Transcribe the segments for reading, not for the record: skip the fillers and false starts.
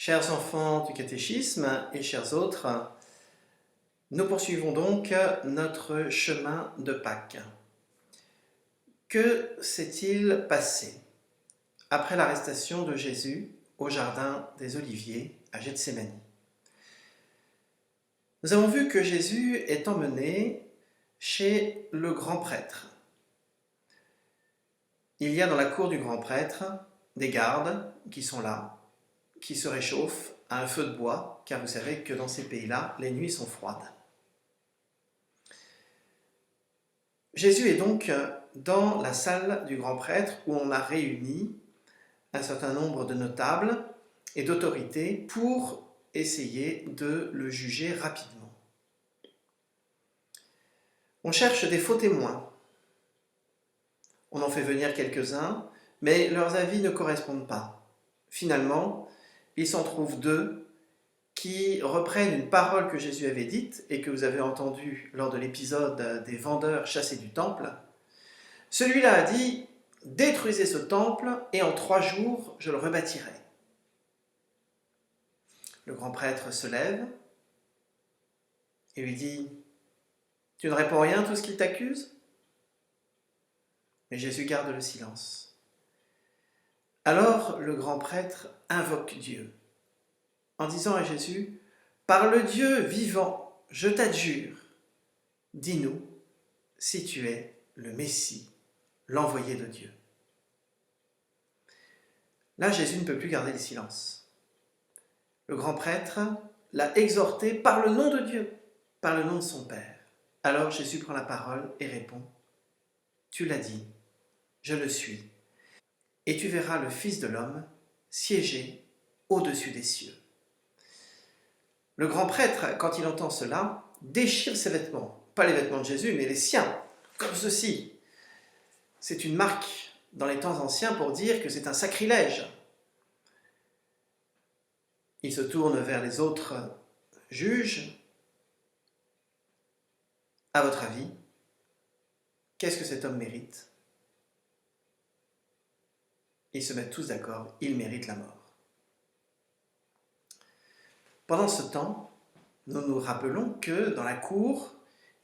Chers enfants du catéchisme et chers autres, nous poursuivons donc notre chemin de Pâques. Que s'est-il passé après l'arrestation de Jésus au jardin des Oliviers à Gethsémani? Nous avons vu que Jésus est emmené chez le grand prêtre. Il y a dans la cour du grand prêtre des gardes qui sont là, qui se réchauffent à un feu de bois, car vous savez que dans ces pays-là, les nuits sont froides. Jésus est donc dans la salle du grand prêtre où on a réuni un certain nombre de notables et d'autorités pour essayer de le juger rapidement. On cherche des faux témoins. On en fait venir quelques-uns, mais leurs avis ne correspondent pas. Finalement, il s'en trouve deux qui reprennent une parole que Jésus avait dite et que vous avez entendue lors de l'épisode des vendeurs chassés du temple. Celui-là a dit « Détruisez ce temple et en 3 jours, je le rebâtirai. » Le grand prêtre se lève et lui dit « Tu ne réponds rien à tout ce qu'il t'accuse ?» Mais Jésus garde le silence. Alors le grand prêtre invoque Dieu en disant à Jésus « Par le Dieu vivant, je t'adjure, dis-nous si tu es le Messie, l'envoyé de Dieu. » Là, Jésus ne peut plus garder le silence. Le grand prêtre l'a exhorté par le nom de Dieu, par le nom de son Père. Alors Jésus prend la parole et répond « Tu l'as dit, je le suis, et tu verras le Fils de l'homme siéger au-dessus des cieux. » Le grand prêtre, quand il entend cela, déchire ses vêtements. Pas les vêtements de Jésus, mais les siens, comme ceci. C'est une marque dans les temps anciens pour dire que c'est un sacrilège. Il se tourne vers les autres juges. À votre avis, qu'est-ce que cet homme mérite? Ils se mettent tous d'accord, il mérite la mort. Pendant ce temps, nous nous rappelons que dans la cour,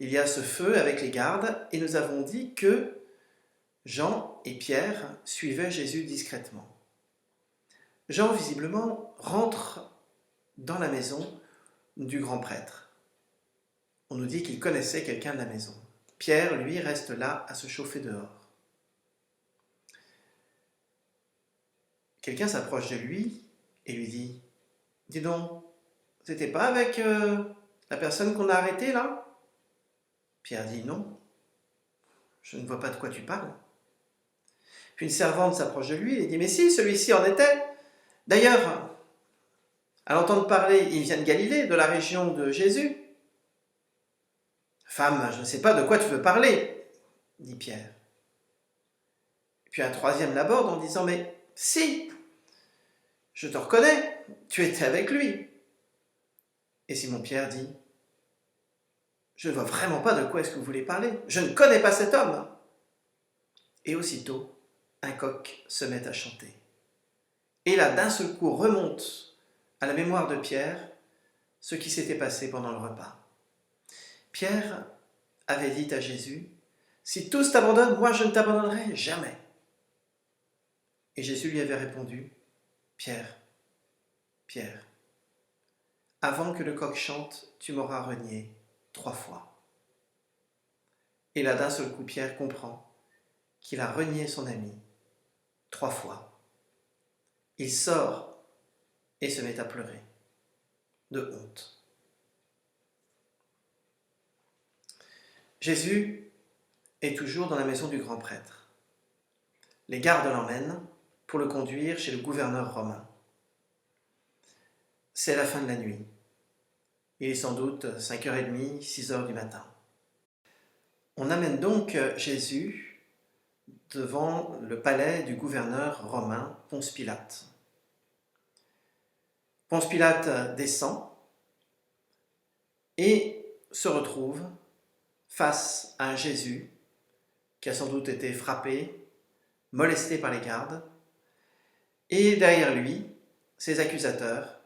il y a ce feu avec les gardes et nous avons dit que Jean et Pierre suivaient Jésus discrètement. Jean, visiblement, rentre dans la maison du grand prêtre. On nous dit qu'il connaissait quelqu'un de la maison. Pierre, lui, reste là à se chauffer dehors. Quelqu'un s'approche de lui et lui dit « Dis donc, c'était pas avec la personne qu'on a arrêtée là ?» Pierre dit « Non, je ne vois pas de quoi tu parles. » Puis une servante s'approche de lui et dit « Mais si, celui-ci en était. D'ailleurs, à l'entendre parler, il vient de Galilée, de la région de Jésus. » « Femme, je ne sais pas de quoi tu veux parler, » dit Pierre. Puis un troisième l'aborde en disant « Mais si, je te reconnais, tu étais avec lui. » Et Simon-Pierre dit « Je ne vois vraiment pas de quoi est-ce que vous voulez parler. Je ne connais pas cet homme. » Et aussitôt, un coq se met à chanter. Et là, d'un seul coup, remonte à la mémoire de Pierre ce qui s'était passé pendant le repas. Pierre avait dit à Jésus « Si tous t'abandonnent, moi je ne t'abandonnerai jamais. » Et Jésus lui avait répondu « Pierre, Pierre, avant que le coq chante, tu m'auras renié 3 fois. » Et là, d'un seul coup, Pierre comprend qu'il a renié son ami 3 fois. Il sort et se met à pleurer de honte. Jésus est toujours dans la maison du grand prêtre. Les gardes l'emmènent pour le conduire chez le gouverneur romain. C'est la fin de la nuit. Il est sans doute 5h30, 6h du matin. On amène donc Jésus devant le palais du gouverneur romain Ponce Pilate. Ponce Pilate descend et se retrouve face à un Jésus qui a sans doute été frappé, molesté par les gardes, et derrière lui, ses accusateurs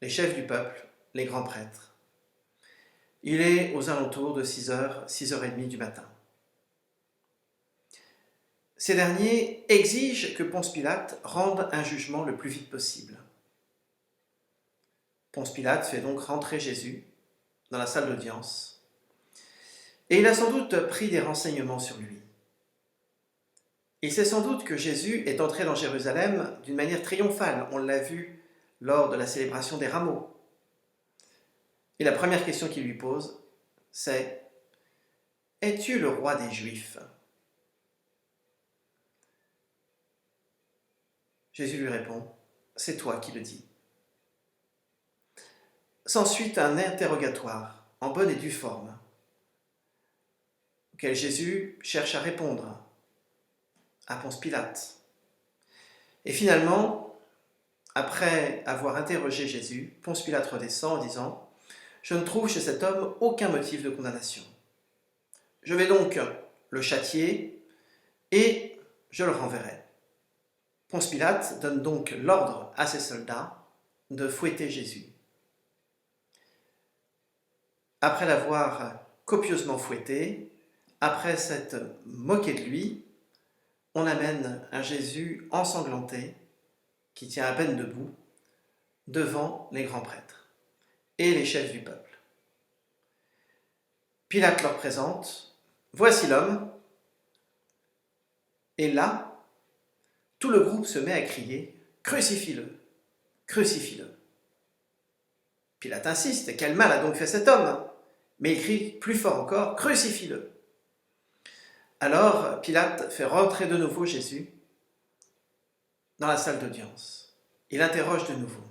les chefs du peuple, les grands prêtres. Il est aux alentours de 6h, 6h30 du matin. Ces derniers exigent que Ponce Pilate rende un jugement le plus vite possible. Ponce Pilate fait donc rentrer Jésus dans la salle d'audience et il a sans doute pris des renseignements sur lui. Il sait sans doute que Jésus est entré dans Jérusalem d'une manière triomphale. On l'a vu lors de la célébration des rameaux. Et la première question qu'il lui pose, c'est « Es-tu le roi des Juifs ?» Jésus lui répond « C'est toi qui le dis ». S'ensuit un interrogatoire en bonne et due forme, auquel Jésus cherche à répondre à Ponce Pilate. Et finalement, après avoir interrogé Jésus, Ponce Pilate redescend en disant « Je ne trouve chez cet homme aucun motif de condamnation. Je vais donc le châtier et je le renverrai. » Ponce Pilate donne donc l'ordre à ses soldats de fouetter Jésus. Après l'avoir copieusement fouetté, après s'être moqué de lui, on amène un Jésus ensanglanté, qui tient à peine debout, devant les grands prêtres et les chefs du peuple. Pilate leur présente « Voici l'homme ». Et là, tout le groupe se met à crier « Crucifie-le, crucifie-le ». Pilate insiste « Quel mal a donc fait cet homme ?» Mais il crie plus fort encore « Crucifie-le ». Alors Pilate fait rentrer de nouveau Jésus dans la salle d'audience. Il interroge de nouveau.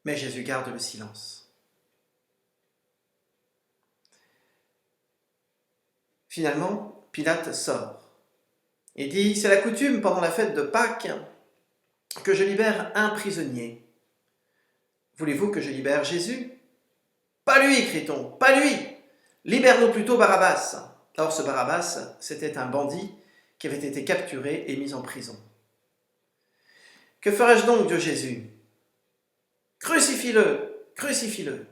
Mais Jésus garde le silence. Finalement, Pilate sort et dit « C'est la coutume pendant la fête de Pâques que je libère un prisonnier. Voulez-vous que je libère Jésus ?»« Pas lui, crie-t-on, pas lui. Libère-nous plutôt Barabbas. » Or, ce Barabbas, c'était un bandit qui avait été capturé et mis en prison. « Que ferai-je donc de Jésus ? » ?»« Crucifie-le, crucifie-le. »«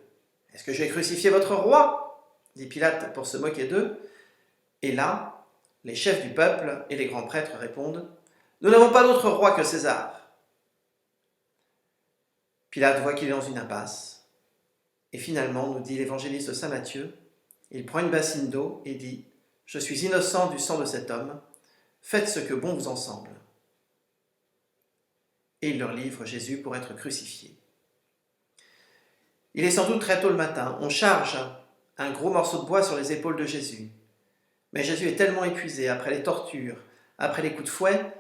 Est-ce que je vais crucifier votre roi ?» dit Pilate pour se moquer d'eux. Et là, les chefs du peuple et les grands prêtres répondent « Nous n'avons pas d'autre roi que César. » Pilate voit qu'il est dans une impasse. Et finalement, nous dit l'évangéliste Saint Matthieu, il prend une bassine d'eau et dit « Je suis innocent du sang de cet homme, faites ce que bon vous en semble. » Et il leur livre Jésus pour être crucifié. Il est sans doute très tôt le matin, on charge un gros morceau de bois sur les épaules de Jésus. Mais Jésus est tellement épuisé après les tortures, après les coups de fouet,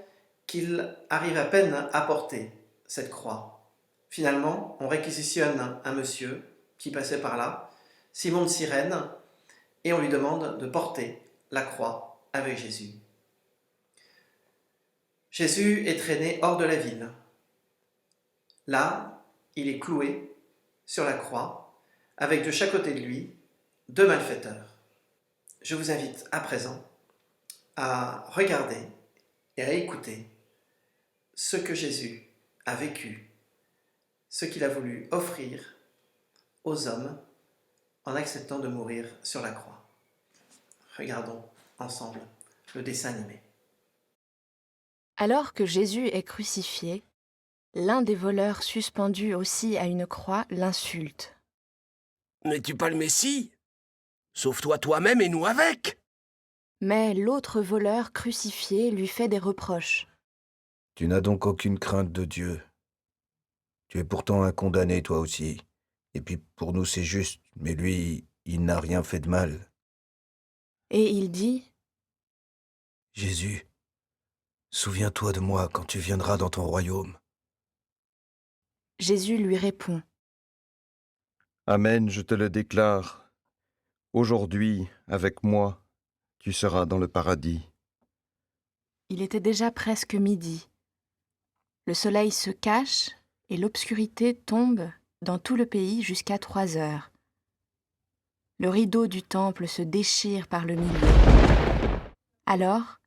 qu'il arrive à peine à porter cette croix. Finalement, on réquisitionne un monsieur qui passait par là, Simon de Cyrène, et on lui demande de porter la croix avec Jésus. Jésus est traîné hors de la ville. Là, il est cloué sur la croix, avec de chaque côté de lui 2 malfaiteurs. Je vous invite à présent à regarder et à écouter ce que Jésus a vécu, ce qu'il a voulu offrir aux hommes en acceptant de mourir sur la croix. Regardons ensemble le dessin animé. Alors que Jésus est crucifié, l'un des voleurs suspendus aussi à une croix l'insulte. « N'es-tu pas le Messie ? Sauve-toi toi-même et nous avec !» Mais l'autre voleur crucifié lui fait des reproches. « Tu n'as donc aucune crainte de Dieu. Tu es pourtant un condamné, toi aussi. Et puis pour nous c'est juste, mais lui, il n'a rien fait de mal. » Et il dit : « Jésus, souviens-toi de moi quand tu viendras dans ton royaume. » Jésus lui répond : Amen, je te le déclare. Aujourd'hui, avec moi, tu seras dans le paradis. Il était déjà presque midi. Le soleil se cache et l'obscurité tombe dans tout le pays jusqu'à 3 heures. Le rideau du temple se déchire par le milieu. Alors,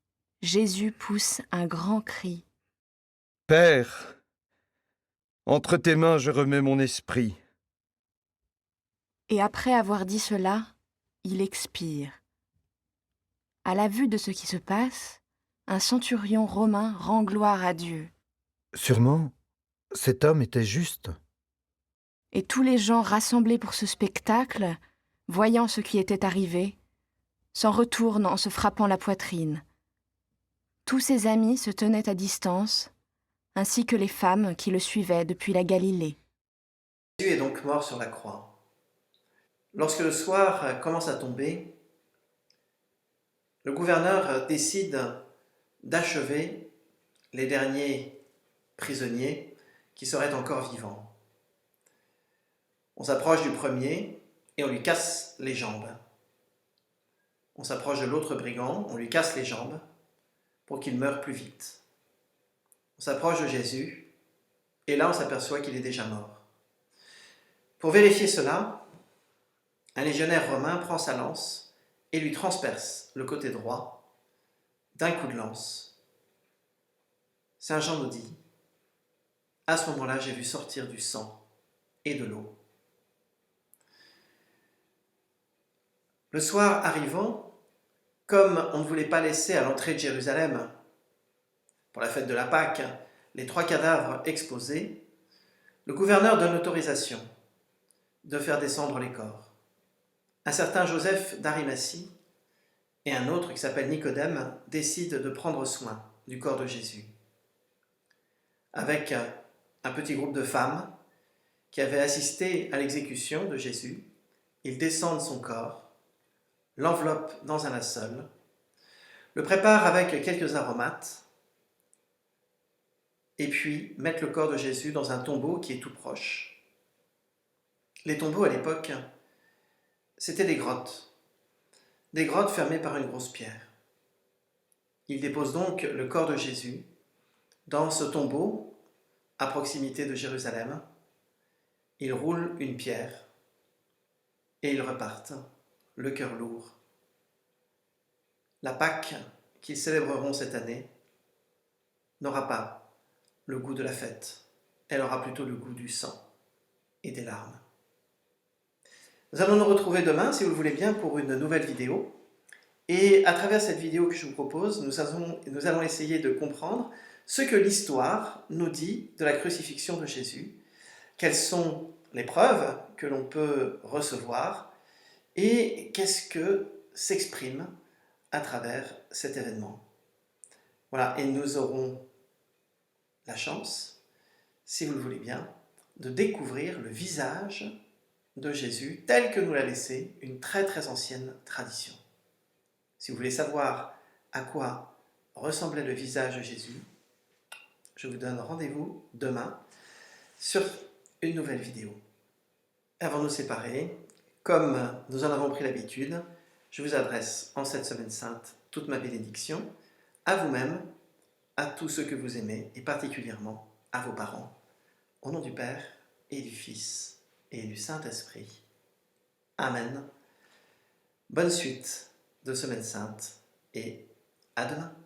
Jésus pousse un grand cri. Père, Entre tes mains, je remets mon esprit. Et après avoir dit cela, il expire. À la vue de ce qui se passe, un centurion romain rend gloire à Dieu. Sûrement, cet homme était juste. Et tous les gens rassemblés pour ce spectacle, voyant ce qui était arrivé, s'en retournent en se frappant la poitrine. Tous ses amis se tenaient à distance, ainsi que les femmes qui le suivaient depuis la Galilée. Jésus est donc mort sur la croix. Lorsque le soir commence à tomber, le gouverneur décide d'achever les derniers prisonniers qui seraient encore vivants. On s'approche du premier et on lui casse les jambes. On s'approche de l'autre brigand, on lui casse les jambes pour qu'il meure plus vite. On s'approche de Jésus et là on s'aperçoit qu'il est déjà mort. Pour vérifier cela, un légionnaire romain prend sa lance et lui transperce le côté droit d'un coup de lance. Saint Jean nous dit, à ce moment-là, j'ai vu sortir du sang et de l'eau. Le soir arrivant, comme on ne voulait pas laisser à l'entrée de Jérusalem, pour la fête de la Pâque, les 3 cadavres exposés, le gouverneur donne l'autorisation de faire descendre les corps. Un certain Joseph d'Arimathie et un autre qui s'appelle Nicodème décident de prendre soin du corps de Jésus. Avec un petit groupe de femmes qui avaient assisté à l'exécution de Jésus, ils descendent son corps, l'enveloppent dans un linceul, le préparent avec quelques aromates et puis mettent le corps de Jésus dans un tombeau qui est tout proche. Les tombeaux à l'époque, c'était des grottes fermées par une grosse pierre. Ils déposent donc le corps de Jésus dans ce tombeau à proximité de Jérusalem. Ils roulent une pierre et ils repartent, le cœur lourd. La Pâque qu'ils célébreront cette année n'aura pas le goût de la fête, elle aura plutôt le goût du sang et des larmes. Nous allons nous retrouver demain, si vous le voulez bien, pour une nouvelle vidéo. Et à travers cette vidéo que je vous propose, nous allons essayer de comprendre ce que l'histoire nous dit de la crucifixion de Jésus, quelles sont les preuves que l'on peut recevoir et qu'est-ce que s'exprime à travers cet événement. Voilà, et nous aurons la chance, si vous le voulez bien, de découvrir le visage de Jésus tel que nous l'a laissé une très très ancienne tradition. Si vous voulez savoir à quoi ressemblait le visage de Jésus, je vous donne rendez-vous demain sur une nouvelle vidéo. Avant de nous séparer, comme nous en avons pris l'habitude, je vous adresse en cette semaine sainte toute ma bénédiction, à vous-même, à tous ceux que vous aimez, et particulièrement à vos parents. Au nom du Père, et du Fils, et du Saint-Esprit. Amen. Bonne suite de semaine sainte, et à demain.